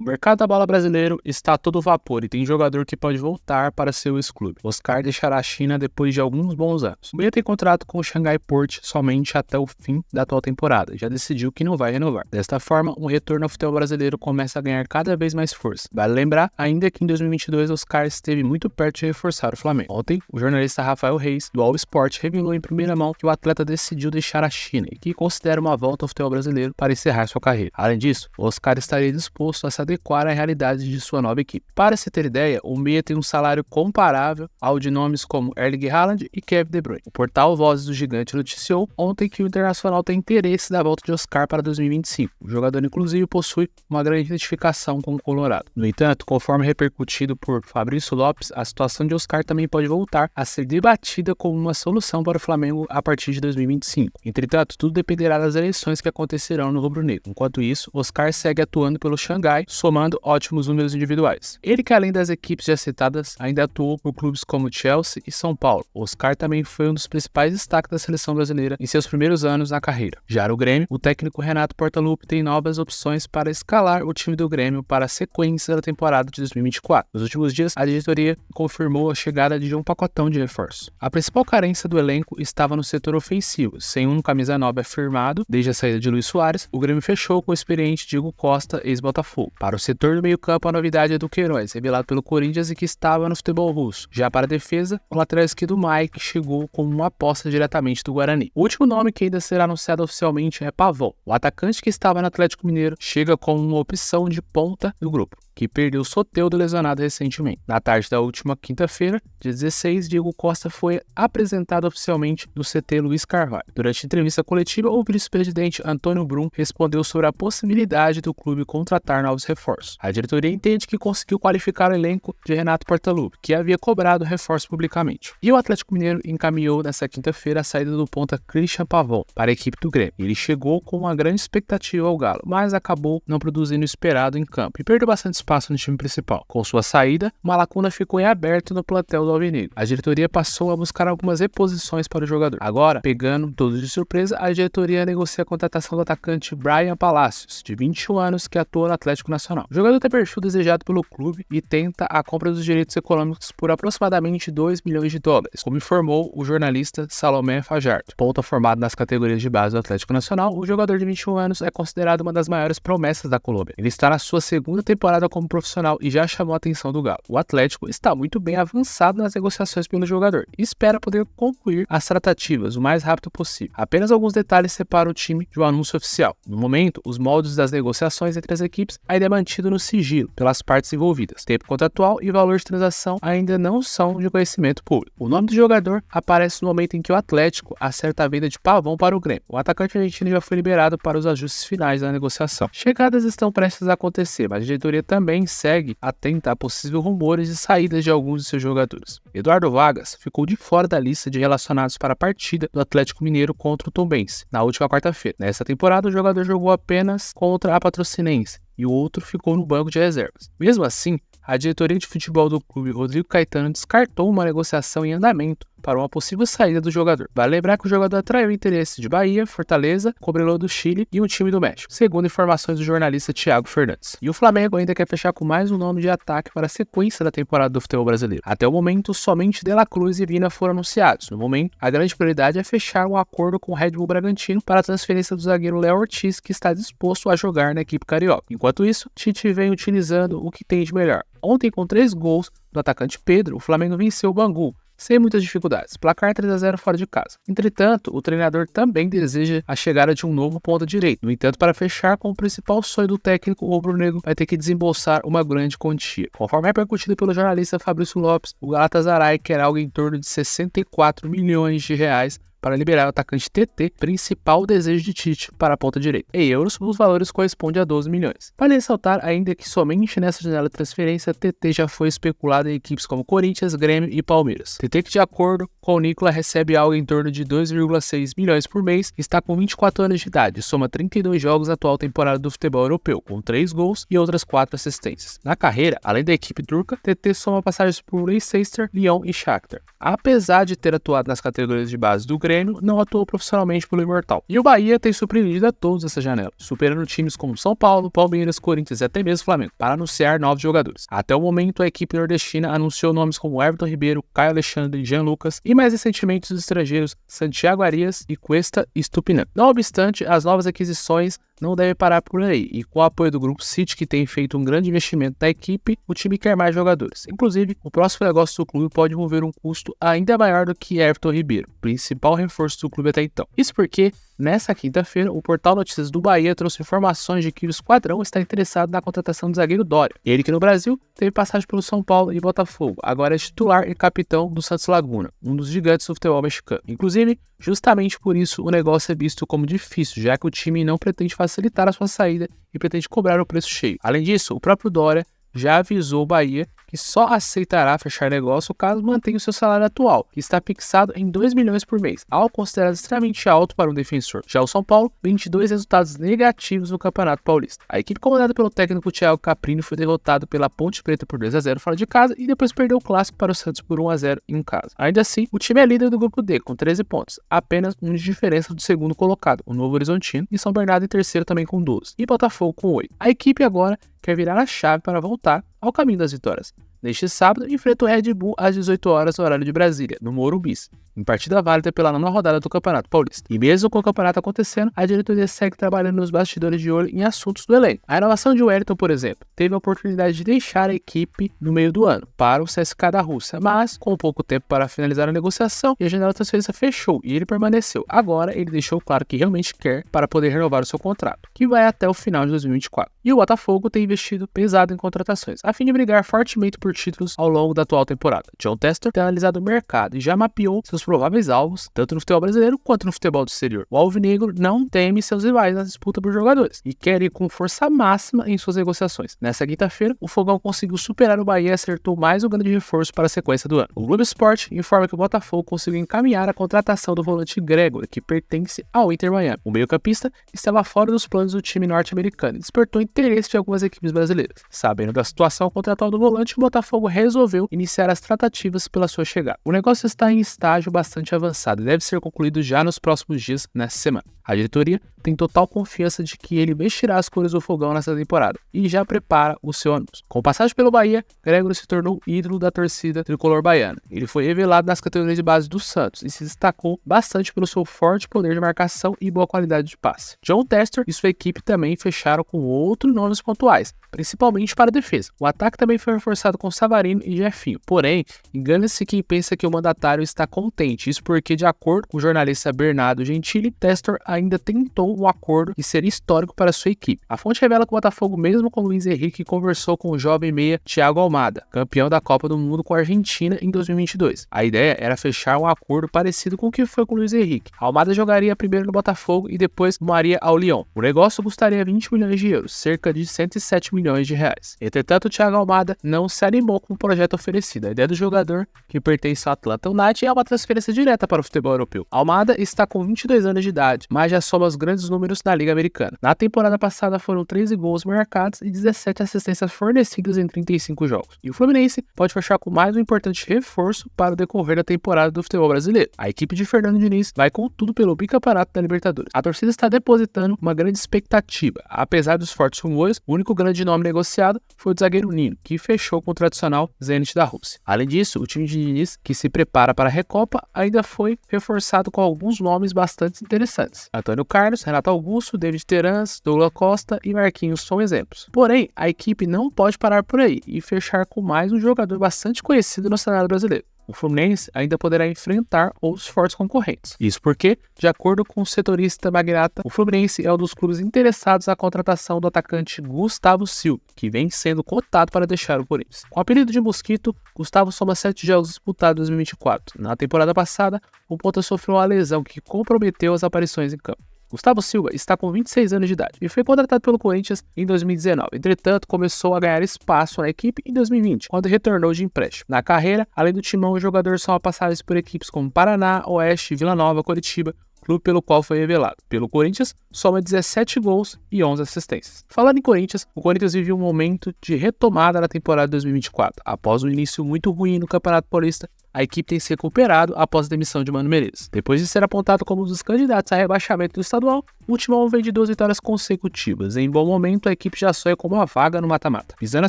O mercado da bola brasileiro está a todo vapor e tem jogador que pode voltar para seu ex-clube. Oscar deixará a China depois de alguns bons anos. O meia tem contrato com o Shanghai Port somente até o fim da atual temporada. Já decidiu que não vai renovar. Desta forma, um retorno ao futebol brasileiro começa a ganhar cada vez mais força. Vale lembrar ainda que em 2022 Oscar esteve muito perto de reforçar o Flamengo. Ontem, o jornalista Rafael Reis, do All Sport, revelou em primeira mão que o atleta decidiu deixar a China e que considera uma volta ao futebol brasileiro para encerrar sua carreira. Além disso, Oscar estaria disposto a se adequar à realidade de sua nova equipe. Para se ter ideia, o meia tem um salário comparável ao de nomes como Erling Haaland e Kevin De Bruyne. O portal Vozes do Gigante noticiou ontem que o Internacional tem interesse da volta de Oscar para 2025. O jogador, inclusive, possui uma grande identificação com o Colorado. No entanto, conforme repercutido por Fabrício Lopes, a situação de Oscar também pode voltar a ser debatida como uma solução para o Flamengo a partir de 2025. Entretanto, tudo dependerá das eleições que acontecerão no rubro-negro. Enquanto isso, Oscar segue atuando pelo Xangai, somando ótimos números individuais. Ele que, além das equipes já citadas, ainda atuou por clubes como Chelsea e São Paulo. Oscar também foi um dos principais destaques da seleção brasileira em seus primeiros anos na carreira. Já no Grêmio, o técnico Renato Portaluppi tem novas opções para escalar o time do Grêmio para a sequência da temporada de 2024. Nos últimos dias, a diretoria confirmou a chegada de um pacotão de reforços. A principal carência do elenco estava no setor ofensivo. Sem um camisa 9 afirmado, desde a saída de Luis Soares, o Grêmio fechou com o experiente Diego Costa, ex-Botafogo. Para o setor do meio-campo, a novidade é do Queiroz, revelado pelo Corinthians e que estava no futebol russo. Já para a defesa, o lateral esquerdo Mike chegou como uma aposta diretamente do Guarani. O último nome que ainda será anunciado oficialmente é Pavon. O atacante que estava no Atlético Mineiro chega como uma opção de ponta do grupo, que perdeu Soteldo lesionado recentemente. Na tarde da última quinta-feira, dia 16, Diego Costa foi apresentado oficialmente no CT Luiz Carvalho. Durante a entrevista coletiva, o vice-presidente Antônio Brum respondeu sobre a possibilidade do clube contratar novos reforços. A diretoria entende que conseguiu qualificar o elenco de Renato Portaluppi, que havia cobrado reforço publicamente. E o Atlético Mineiro encaminhou nesta quinta-feira a saída do ponta Christian Pavon para a equipe do Grêmio. Ele chegou com uma grande expectativa ao Galo, mas acabou não produzindo o esperado em campo e perdeu bastante espaço no time principal. Com sua saída, uma lacuna ficou em aberto no plantel do Alvinegro. A diretoria passou a buscar algumas reposições para o jogador. Agora, pegando todos de surpresa, a diretoria negocia a contratação do atacante Brian Palacios, de 21 anos, que atua no Atlético Nacional. O jogador tem perfil desejado pelo clube e tenta a compra dos direitos econômicos por aproximadamente 2 milhões de dólares, como informou o jornalista Salomé Fajardo. Ponta formado nas categorias de base do Atlético Nacional, o jogador de 21 anos é considerado uma das maiores promessas da Colômbia. Ele está na sua segunda temporada como profissional e já chamou a atenção do Galo. O Atlético está muito bem avançado nas negociações pelo jogador e espera poder concluir as tratativas o mais rápido possível. Apenas alguns detalhes separam o time de um anúncio oficial. No momento, os moldes das negociações entre as equipes ainda é mantido no sigilo pelas partes envolvidas. Tempo contratual e valor de transação ainda não são de conhecimento público. O nome do jogador aparece no momento em que o Atlético acerta a venda de Pavon para o Grêmio. O atacante argentino já foi liberado para os ajustes finais da negociação. Chegadas estão prestes a acontecer, mas a diretoria também segue atenta a possíveis rumores de saídas de alguns de seus jogadores. Eduardo Vargas ficou de fora da lista de relacionados para a partida do Atlético Mineiro contra o Tombense na última quarta-feira. Nesta temporada, o jogador jogou apenas contra a Patrocinense e o outro ficou no banco de reservas. Mesmo assim, a diretoria de futebol do clube, Rodrigo Caetano, descartou uma negociação em andamento para uma possível saída do jogador. Vale lembrar que o jogador atraiu interesse de Bahia, Fortaleza, Cobreloa do Chile e um time do México, segundo informações do jornalista Thiago Fernandes. E o Flamengo ainda quer fechar com mais um nome de ataque para a sequência da temporada do futebol brasileiro. Até o momento, somente De La Cruz e Vina foram anunciados. No momento, a grande prioridade é fechar um acordo com o Red Bull Bragantino para a transferência do zagueiro Léo Ortiz, que está disposto a jogar na equipe carioca. Enquanto isso, Tite vem utilizando o que tem de melhor. Ontem, com 3 gols do atacante Pedro, o Flamengo venceu o Bangu, sem muitas dificuldades. Placar 3-0 fora de casa. Entretanto, o treinador também deseja a chegada de um novo ponta direito. No entanto, para fechar com o principal sonho do técnico, o rubro-negro vai ter que desembolsar uma grande quantia. Conforme repercutido pelo jornalista Fabrício Lopes, o Galatasaray quer algo em torno de 64 milhões de reais para liberar o atacante TT, principal desejo de Tite para a ponta direita. Em euros, os valores correspondem a 12 milhões. Vale ressaltar ainda que somente nessa janela de transferência, TT já foi especulado em equipes como Corinthians, Grêmio e Palmeiras. TT, que de acordo com o Nicola, recebe algo em torno de 2,6 milhões por mês, está com 24 anos de idade, soma 32 jogos na atual temporada do futebol europeu, com 3 gols e outras 4 assistências. Na carreira, além da equipe turca, TT soma passagens por Leicester, Lyon e Shakhtar. Apesar de ter atuado nas categorias de base do Grêmio, Grêmio não atuou profissionalmente pelo Imortal. E o Bahia tem surpreendido a todos essa janela, superando times como São Paulo, Palmeiras, Corinthians e até mesmo Flamengo, para anunciar novos jogadores. Até o momento, a equipe nordestina anunciou nomes como Everton Ribeiro, Caio Alexandre, Jean Lucas e mais recentemente os estrangeiros Santiago Arias e Cuesta Estupinan. Não obstante, as novas aquisições não deve parar por aí, e com o apoio do Grupo City, que tem feito um grande investimento na equipe, o time quer mais jogadores. Inclusive, o próximo negócio do clube pode envolver um custo ainda maior do que Everton Ribeiro, principal reforço do clube até então. Isso porque, nessa quinta-feira, o portal Notícias do Bahia trouxe informações de que o Esquadrão está interessado na contratação do zagueiro Dória. Ele que no Brasil teve passagem pelo São Paulo e Botafogo, agora é titular e capitão do Santos Laguna, um dos gigantes do futebol mexicano. Inclusive, justamente por isso o negócio é visto como difícil, já que o time não pretende facilitar a sua saída e pretende cobrar o preço cheio. Além disso, o próprio Dória já avisou o Bahia que só aceitará fechar negócio caso mantenha o seu salário atual, que está fixado em 2 milhões por mês, algo considerado extremamente alto para um defensor. Já o São Paulo, 22 resultados negativos no Campeonato Paulista. A equipe comandada pelo técnico Thiago Caprini foi derrotada pela Ponte Preta por 2-0 fora de casa e depois perdeu o clássico para o Santos por 1-0 em casa. Ainda assim, o time é líder do grupo D com 13 pontos, apenas um de diferença do segundo colocado, o Novo Horizontino, e São Bernardo em terceiro também com 12, e Botafogo com 8. A equipe agora quer virar a chave para voltar ao caminho das vitórias. Neste sábado, enfrenta o Red Bull às 18 horas no horário de Brasília, no Morumbi, em partida válida pela 9ª rodada do Campeonato Paulista. E mesmo com o campeonato acontecendo, a diretoria segue trabalhando nos bastidores de olho em assuntos do elenco. A renovação de Wellington, por exemplo, teve a oportunidade de deixar a equipe no meio do ano para o CSKA da Rússia, mas com pouco tempo para finalizar a negociação e a janela de transferência fechou e ele permaneceu. Agora ele deixou claro que realmente quer para poder renovar o seu contrato, que vai até o final de 2024. E o Botafogo tem investido pesado em contratações, a fim de brigar fortemente por títulos ao longo da atual temporada. John Tester tem analisado o mercado e já mapeou seus prováveis alvos, tanto no futebol brasileiro quanto no futebol do exterior. O alvinegro não teme seus rivais na disputa por jogadores e quer ir com força máxima em suas negociações. Nessa quinta-feira, o Fogão conseguiu superar o Bahia e acertou mais um grande reforço para a sequência do ano. O Globo Esporte informa que o Botafogo conseguiu encaminhar a contratação do volante Gregor, que pertence ao Inter Miami. O meio-campista estava fora dos planos do time norte-americano e despertou interesse de algumas equipes brasileiras. Sabendo da situação contratual do volante, o Botafogo resolveu iniciar as tratativas pela sua chegada. O negócio está em estágio bastante avançado e deve ser concluído já nos próximos dias nessa semana. A diretoria tem total confiança de que ele vestirá as cores do Fogão nessa temporada e já prepara o seu anúncio. Com passagem pelo Bahia, Gregor se tornou ídolo da torcida tricolor baiana. Ele foi revelado nas categorias de base do Santos e se destacou bastante pelo seu forte poder de marcação e boa qualidade de passe. John Tester e sua equipe também fecharam com outros nomes pontuais, principalmente para a defesa. O ataque também foi reforçado com Savarino e Jefinho. Porém, engana-se quem pensa que o mandatário está contente. Isso porque, de acordo com o jornalista Bernardo Gentili, Tester ainda tentou um acordo que seria histórico para sua equipe. A fonte revela que o Botafogo, mesmo com Luiz Henrique, conversou com o jovem meia Thiago Almada, campeão da Copa do Mundo com a Argentina em 2022. A ideia era fechar um acordo parecido com o que foi com o Luiz Henrique. Almada jogaria primeiro no Botafogo e depois rumaria ao Lyon. O negócio custaria 20 milhões de euros, cerca de 107 milhões de reais. Entretanto, o Thiago Almada não se animou com o projeto oferecido. A ideia do jogador, que pertence ao Atlanta United, é uma transferência direta para o futebol europeu. Almada está com 22 anos de idade, mas já soma os grandes números na Liga Americana. Na temporada passada foram 13 gols marcados e 17 assistências fornecidas em 35 jogos. E o Fluminense pode fechar com mais um importante reforço para o decorrer da temporada do futebol brasileiro. A equipe de Fernando Diniz vai com tudo pelo bicampeonato da Libertadores. A torcida está depositando uma grande expectativa. Apesar dos fortes rumores, o único grande nome negociado foi o zagueiro Nino, que fechou com o tradicional Zenit da Rússia. Além disso, o time de Diniz, que se prepara para a Recopa, ainda foi reforçado com alguns nomes bastante interessantes. Antônio Carlos, Renato Augusto, David Terans, Douglas Costa e Marquinhos são exemplos. Porém, a equipe não pode parar por aí e fechar com mais um jogador bastante conhecido no cenário brasileiro. O Fluminense ainda poderá enfrentar outros fortes concorrentes. Isso porque, de acordo com o setorista Magnata, o Fluminense é um dos clubes interessados na contratação do atacante Gustavo Silva, que vem sendo cotado para deixar o Corinthians. Com o apelido de Mosquito, Gustavo soma 7 jogos disputados em 2024. Na temporada passada, o ponta sofreu uma lesão que comprometeu as aparições em campo. Gustavo Silva está com 26 anos de idade e foi contratado pelo Corinthians em 2019. Entretanto, começou a ganhar espaço na equipe em 2020, quando retornou de empréstimo. Na carreira, além do timão, o jogador soma passagens por equipes como Paraná, Oeste, Vila Nova, Coritiba, clube pelo qual foi revelado. Pelo Corinthians, soma 17 gols e 11 assistências. Falando em Corinthians, o Corinthians vive um momento de retomada na temporada 2024. Após um início muito ruim no Campeonato Paulista, a equipe tem se recuperado após a demissão de Mano Menezes. Depois de ser apontado como um dos candidatos a rebaixamento do estadual, o Timão vem de 2 vitórias consecutivas. Em bom momento, a equipe já sonha com uma vaga no mata-mata. Visando a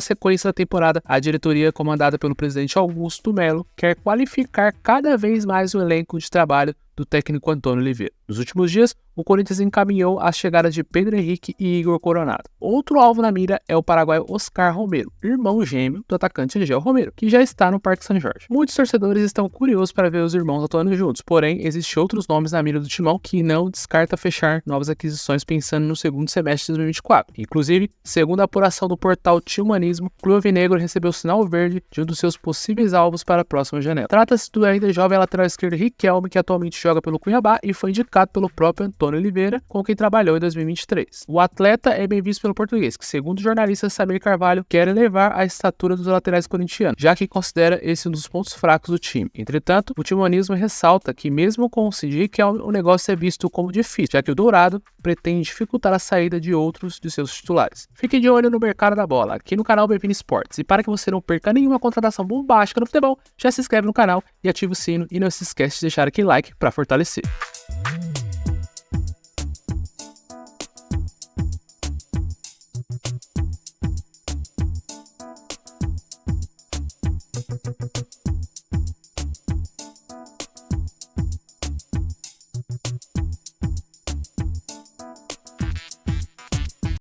sequência da temporada, a diretoria, comandada pelo presidente Augusto Melo, quer qualificar cada vez mais o elenco de trabalho do técnico Antônio Oliveira. Nos últimos dias, o Corinthians encaminhou as chegadas de Pedro Henrique e Igor Coronado. Outro alvo na mira é o paraguaio Oscar Romero, irmão gêmeo do atacante Angel Romero, que já está no Parque São Jorge. Muitos torcedores estão curiosos para ver os irmãos atuando juntos, porém, existem outros nomes na mira do Timão que não descarta fechar novas aquisições pensando no segundo semestre de 2024. Inclusive, segundo a apuração do portal Tilmanismo, o Clube Alvinegro recebeu o sinal verde de um dos seus possíveis alvos para a próxima janela. Trata-se do ainda jovem lateral esquerdo Riquelme, que atualmente joga pelo Cuiabá e foi indicado pelo próprio Antônio Oliveira, com quem trabalhou em 2023. O atleta é bem visto pelo português, que segundo o jornalista Samir Carvalho, quer elevar a estatura dos laterais corintianos, já que considera esse um dos pontos fracos do time. Entretanto, o timonismo ressalta que mesmo com o Cid Riquelme, o negócio é visto como difícil, já que o Dourado pretende dificultar a saída de outros de seus titulares. Fique de olho no mercado da bola, aqui no canal Bevino Esportes. E para que você não perca nenhuma contratação bombástica no futebol, já se inscreve no canal e ativa o sino e não se esquece de deixar aquele like para fortalecer.